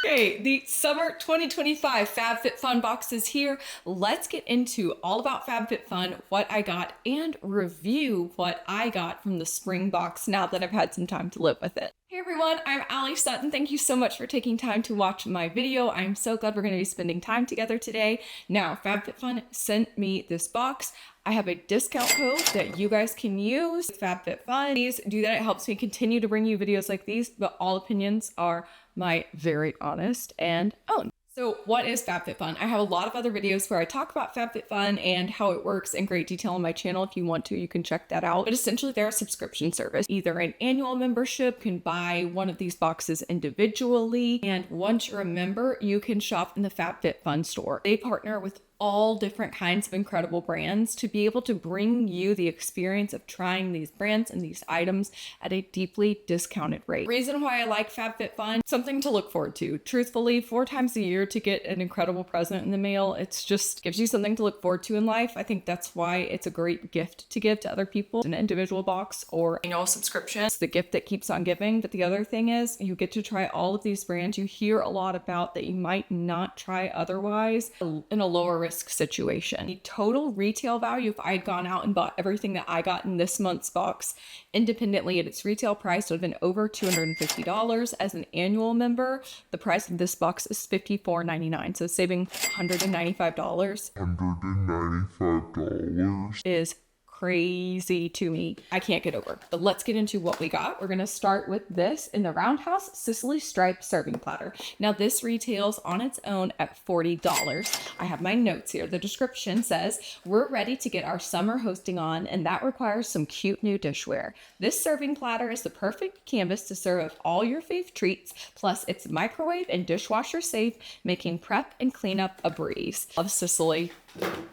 Okay, the summer 2025 FabFitFun box is here. Let's get into all about FabFitFun, what I got, and review what I got from the spring box now that I've had some time to live with it. Hey everyone, I'm Allee-Sutton. Thank you so much for taking time to watch my video. I'm so glad we're going to be spending time together today. Now, FabFitFun sent me this box. I have a discount code that you guys can use, FabFitFun. Please do that. It helps me continue to bring you videos like these, but all opinions are my very honest and own. So what is FabFitFun? I have a lot of other videos where I talk about FabFitFun and how it works in great detail on my channel. If you want to, you can check that out. But essentially they're a subscription service, either an annual membership, can buy one of these boxes individually. And once you're a member, you can shop in the FabFitFun store. They partner with all different kinds of incredible brands to be able to bring you the experience of trying these brands and these items at a deeply discounted rate. Reason why I like FabFitFun, something to look forward to. Truthfully, 4 times a year to get an incredible present in the mail, it's just gives you something to look forward to in life. I think that's why it's a great gift to give to other people. An individual box or annual subscription. It's the gift that keeps on giving. But the other thing is you get to try all of these brands you hear a lot about that you might not try otherwise in a lower risk situation. The total retail value, if I had gone out and bought everything that I got in this month's box independently at its retail price, would have been over $250. As an annual member, the price of this box is $54.99, so saving $195. $195 is crazy to me. I can't get over. But let's get into what we got. We're going to start with this in the Roundhouse Sicily Stripe Serving Platter. Now this retails on its own at $40. I have my notes here. The description says, we're ready to get our summer hosting on, and that requires some cute new dishware. This serving platter is the perfect canvas to serve up all your fave treats, plus it's microwave and dishwasher safe, making prep and cleanup a breeze. Love Sicily.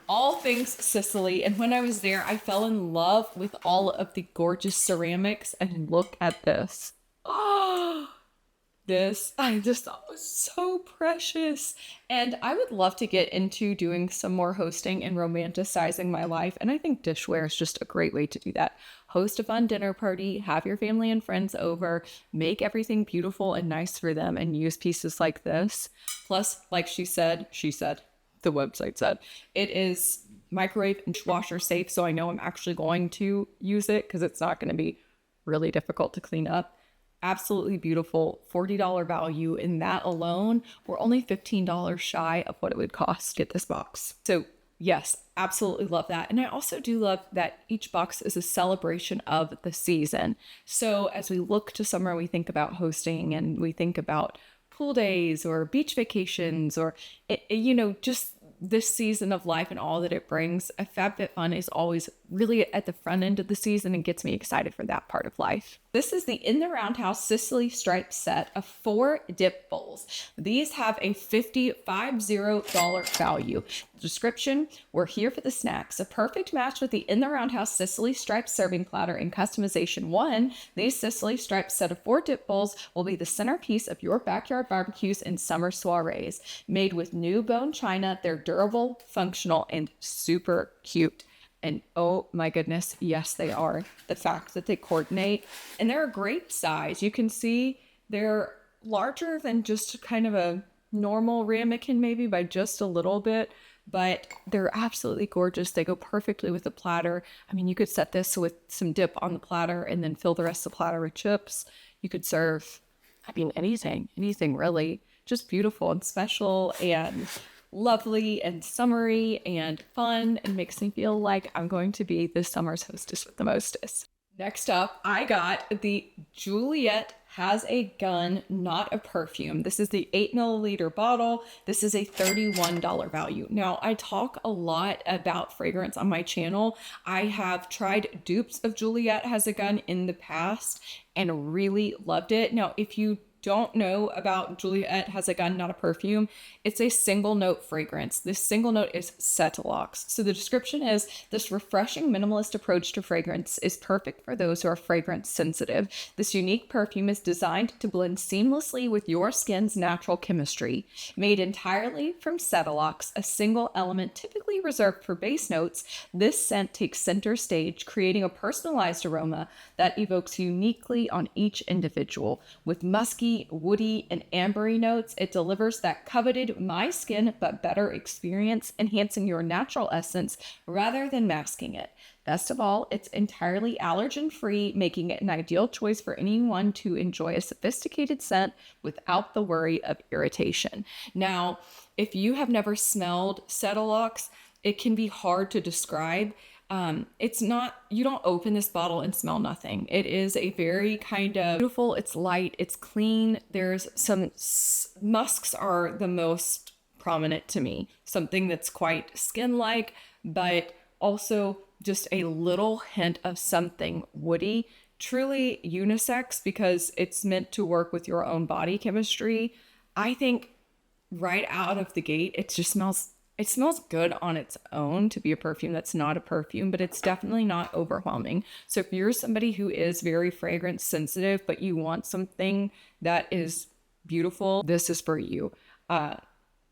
All things Sicily. And when I was there, I fell in love with all of the gorgeous ceramics. And look at this. Oh, this I just thought was so precious. And I would love to get into doing some more hosting and romanticizing my life. And I think dishware is just a great way to do that. Host a fun dinner party, have your family and friends over, make everything beautiful and nice for them, and use pieces like this. Plus, like she said, the website said, it is microwave and dishwasher safe, so I know I'm actually going to use it because it's not going to be really difficult to clean up. Absolutely beautiful, $40 value. In that alone, we're only $15 shy of what it would cost to get this box. So yes, absolutely love that. And I also do love that each box is a celebration of the season. So as we look to summer, we think about hosting and we think about pool days or beach vacations or, just this season of life and all that it brings. A FabFitFun is always really at the front end of the season and gets me excited for that part of life. This is the In the Roundhouse Sicily Stripe set of 4 dip bowls. These have a $50 value. Description, we're here for the snacks. A perfect match with the In the Roundhouse Sicily Stripe Serving Platter in Customization 1. These Sicily Stripe set of 4 dip bowls will be the centerpiece of your backyard barbecues and summer soirees. Made with new bone china, they're durable, functional, and super cute. And oh my goodness, yes, they are. The fact that they coordinate, and they're a great size. You can see they're larger than just kind of a normal ramekin maybe by just a little bit, but they're absolutely gorgeous. They go perfectly with the platter. I mean, you could set this with some dip on the platter and then fill the rest of the platter with chips. You could serve, anything really. Just beautiful and special and lovely and summery and fun, and makes me feel like I'm going to be this summer's hostess with the mostest. Next up, I got the Juliette Has a Gun, Not a Perfume. This is the 8 milliliter bottle. This is a $31 value. Now, I talk a lot about fragrance on my channel. I have tried dupes of Juliette Has a Gun in the past and really loved it. Now, if you don't know about Juliette Has a Gun, Not a Perfume, it's a single note fragrance. This single note is Cetalox. So the description is, this refreshing minimalist approach to fragrance is perfect for those who are fragrance sensitive. This unique perfume is designed to blend seamlessly with your skin's natural chemistry. Made entirely from Cetalox, a single element typically reserved for base notes, this scent takes center stage, creating a personalized aroma that evokes uniquely on each individual. With musky, musky, woody, and ambery notes. It delivers that coveted my skin but better experience, enhancing your natural essence rather than masking it. Best of all, it's entirely allergen-free, making it an ideal choice for anyone to enjoy a sophisticated scent without the worry of irritation. Now, if you have never smelled Cetalux, it can be hard to describe. It's not, you don't open this bottle and smell nothing. It is a very kind of beautiful, it's light, it's clean. There's some, musks are the most prominent to me. Something that's quite skin-like, but also just a little hint of something woody. Truly unisex because it's meant to work with your own body chemistry. I think right out of the gate, it smells good on its own to be a perfume that's not a perfume, but it's definitely not overwhelming. So if you're somebody who is very fragrance sensitive, but you want something that is beautiful, this is for you.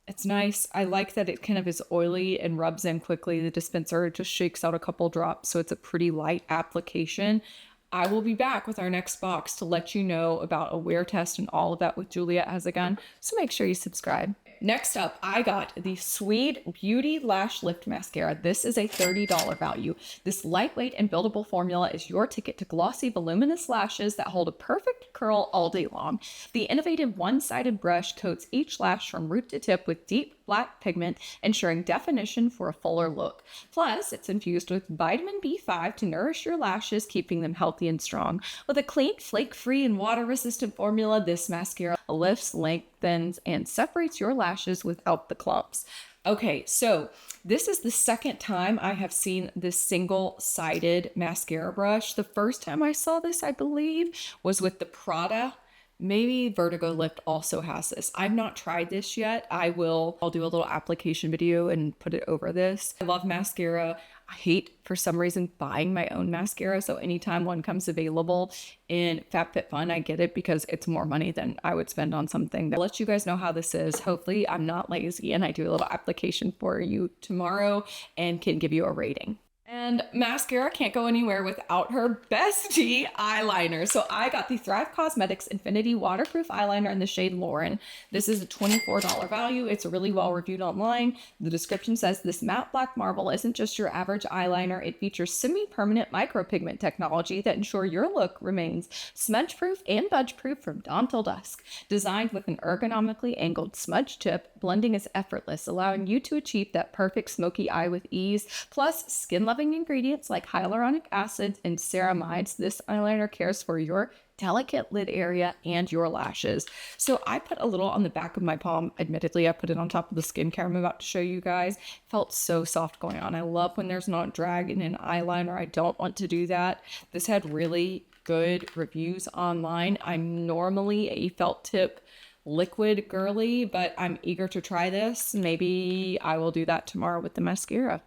It's nice. I like that it kind of is oily and rubs in quickly. The dispenser just shakes out a couple drops, so it's a pretty light application. I will be back with our next box to let you know about a wear test and all of that with Juliette Has A Gun, so make sure you subscribe. Next up, I got the Sweet Beauty Lash Lift Mascara. This is a $30 value. This lightweight and buildable formula is your ticket to glossy, voluminous lashes that hold a perfect curl all day long. The innovative one-sided brush coats each lash from root to tip with deep black pigment, ensuring definition for a fuller look. Plus, it's infused with vitamin B5 to nourish your lashes, keeping them healthy and strong. With a clean, flake-free, and water-resistant formula, this mascara lifts, lengthens, and separates your lashes without the clumps. Okay, so this is the second time I have seen this single-sided mascara brush. The first time I saw this, I believe, was with the Prada. Maybe Vertigo Lift also has this. I've not tried this yet. I'll do a little application video and put it over this. I love mascara. I hate, for some reason, buying my own mascara. So anytime one comes available in FabFitFun, I get it because it's more money than I would spend on something. I'll let you guys know how this is. Hopefully I'm not lazy and I do a little application for you tomorrow and can give you a rating. And mascara can't go anywhere without her bestie eyeliner. So I got the Thrive Cosmetics Infinity Waterproof Eyeliner in the shade Lauren. This is a $24 value. It's really well reviewed online. The description says this matte black marble isn't just your average eyeliner. It features semi-permanent micropigment technology that ensure your look remains smudge-proof and budge-proof from dawn till dusk. Designed with an ergonomically angled smudge tip, blending is effortless, allowing you to achieve that perfect smoky eye with ease. Plus, skin-loving ingredients like hyaluronic acids and ceramides, this eyeliner cares for your delicate lid area and your lashes. So I put a little on the back of my palm. Admittedly, I put it on top of the skincare I'm about to show you guys. It felt so soft going on. I love when there's not drag in an eyeliner. I don't want to do that. This had really good reviews online. I'm normally a felt tip liquid girly, but I'm eager to try this. Maybe I will do that tomorrow with the mascara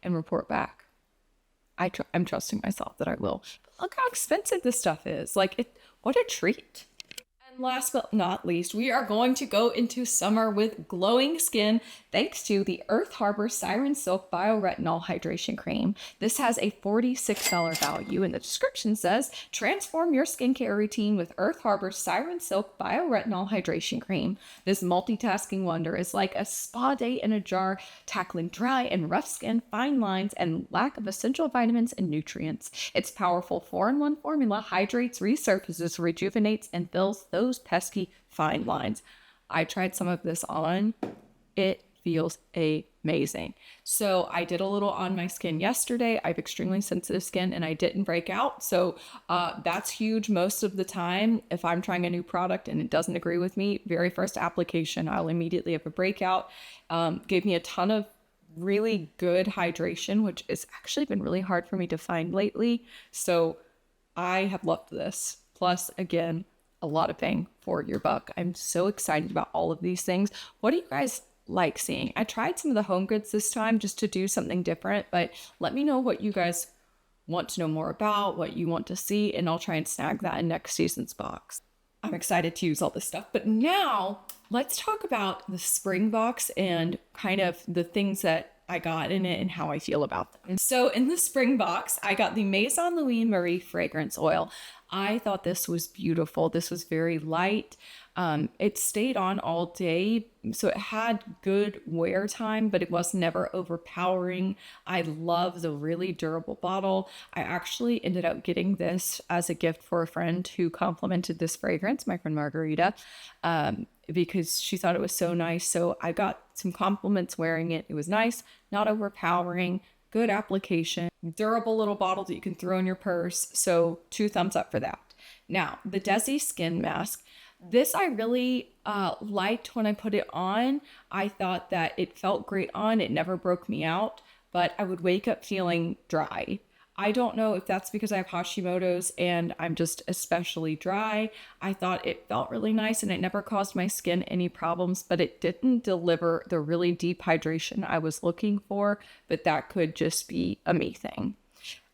and report back. I'm trusting myself that I will. But look how expensive this stuff is. What a treat. And last but not least, we are going to go into summer with glowing skin thanks to the Earth Harbor Siren Silk Bioretinol Hydration Cream. This has a $46 value, and the description says, transform your skincare routine with Earth Harbor Siren Silk Bioretinol Hydration Cream. This multitasking wonder is like a spa day in a jar, tackling dry and rough skin, fine lines, and lack of essential vitamins and nutrients. Its powerful 4-in-1 formula hydrates, resurfaces, rejuvenates, and fills those pesky fine lines. I tried some of this on. It feels amazing. So I did a little on my skin yesterday. I have extremely sensitive skin and I didn't break out. So that's huge most of the time. If I'm trying a new product and it doesn't agree with me, very first application, I'll immediately have a breakout. Gave me a ton of really good hydration, which has actually been really hard for me to find lately. So I have loved this. Plus, again, a lot of bang for your buck. I'm so excited about all of these things. What do you guys like seeing? I tried some of the home goods this time just to do something different, but let me know what you guys want to know more about, what you want to see, and I'll try and snag that in next season's box. I'm excited to use all this stuff, but now let's talk about the spring box and kind of the things that I got in it and how I feel about them. So in the spring box, I got the Maison Louis Marie fragrance oil. I thought this was beautiful. This was very light. It stayed on all day, so it had good wear time, but it was never overpowering. I love the really durable bottle. I actually ended up getting this as a gift for a friend who complimented this fragrance, my friend Margarita, because she thought it was so nice. So I got some compliments wearing it. It was nice, not overpowering, good application, durable little bottle that you can throw in your purse. So 2 thumbs up for that. Now, the Desi Skin Mask. This I really liked when I put it on. I thought that it felt great on. It never broke me out, but I would wake up feeling dry. I don't know if that's because I have Hashimoto's and I'm just especially dry. I thought it felt really nice and it never caused my skin any problems, but it didn't deliver the really deep hydration I was looking for, but that could just be a me thing.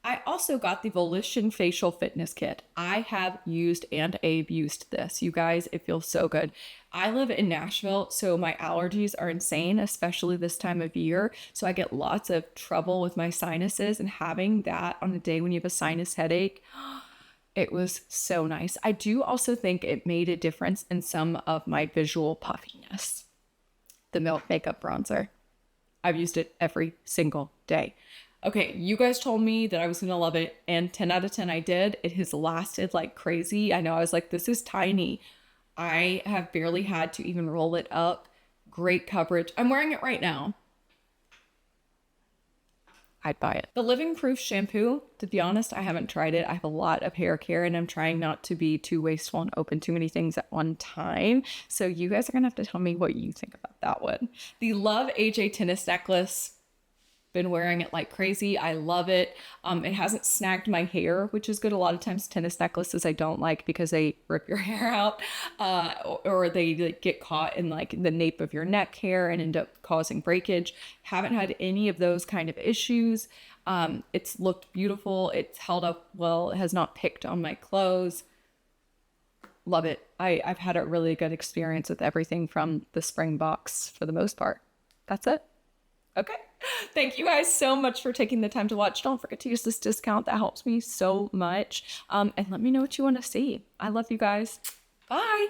I also got the Volition Facial Fitness Kit. I have used and abused this. You guys, it feels so good. I live in Nashville, so my allergies are insane, especially this time of year. So I get lots of trouble with my sinuses, and having that on a day when you have a sinus headache, it was so nice. I do also think it made a difference in some of my visual puffiness. The Milk Makeup Bronzer. I've used it every single day. Okay, you guys told me that I was gonna love it, and 10 out of 10 I did. It has lasted like crazy. I know I was like, this is tiny. I have barely had to even roll it up. Great coverage. I'm wearing it right now. I'd buy it. The Living Proof shampoo, to be honest, I haven't tried it. I have a lot of hair care and I'm trying not to be too wasteful and open too many things at one time. So you guys are gonna have to tell me what you think about that one. The Love AJ tennis necklace. Been wearing it like crazy. I love it. It hasn't snagged my hair, which is good. A lot of times tennis necklaces I don't like because they rip your hair out, or they like, get caught in like the nape of your neck hair and end up causing breakage. Haven't had any of those kind of issues. It's looked beautiful. It's held up well. It has not picked on my clothes. Love it. I've had a really good experience with everything from the spring box for the most part. That's it. Okay. Thank you guys so much for taking the time to watch. Don't forget to use this discount. That helps me so much. And let me know what you want to see. I love you guys. Bye.